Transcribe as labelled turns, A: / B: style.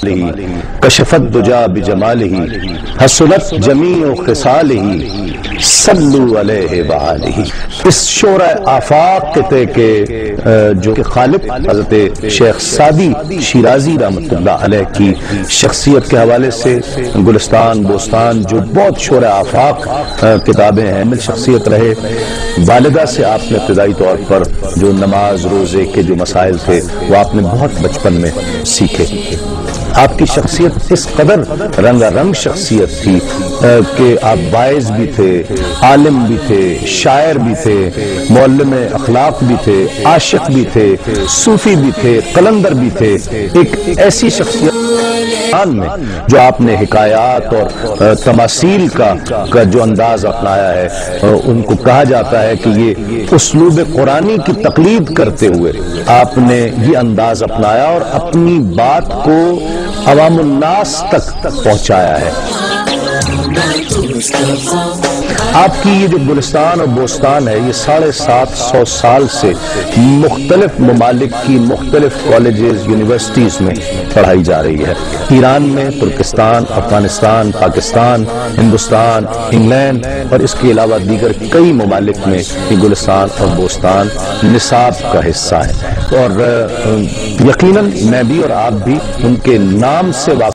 A: کشفت دجا بجمالہ حسنت جمیع خصالہ صلو علیہ وآلہ۔ اس شورہ آفاق کے کہ جو کہ خالق حضرت شیخ سعدی شیرازی رحمۃ اللہ علیہ کی شخصیت کے حوالے سے گلستان بوستان جو بہت شورہ آفاق کتابیں ہیں، مل شخصیت رہے۔ والدہ سے آپ نے ابتدائی طور پر جو نماز روزے کے جو مسائل تھے وہ آپ نے بہت بچپن میں سیکھے۔ آپ کی شخصیت اس قدر رنگا رنگ شخصیت تھی کہ آپ واعظ بھی تھے، عالم بھی تھے، شاعر بھی تھے، معلم اخلاق بھی تھے، عاشق بھی تھے، صوفی بھی تھے، قلندر بھی تھے۔ ایک ایسی شخصیت میں جو آپ نے حکایات اور تماثیل کا جو انداز اپنایا ہے، ان کو کہا جاتا ہے کہ یہ اسلوب قرآنی کی تقلید کرتے ہوئے آپ نے یہ انداز اپنایا اور اپنی بات کو عوام الناس تک پہنچایا ہے۔ آپ کی یہ جو گلستان اور بوستان ہے یہ 750 سال سے مختلف ممالک کی مختلف کالجز یونیورسٹیز میں پڑھائی جا رہی ہے۔ ایران میں، ترکستان، افغانستان، پاکستان، ہندوستان، انگلینڈ اور اس کے علاوہ دیگر کئی ممالک میں یہ گلستان اور بوستان نصاب کا حصہ ہے، اور یقیناً میں بھی اور آپ بھی ان کے نام سے واقع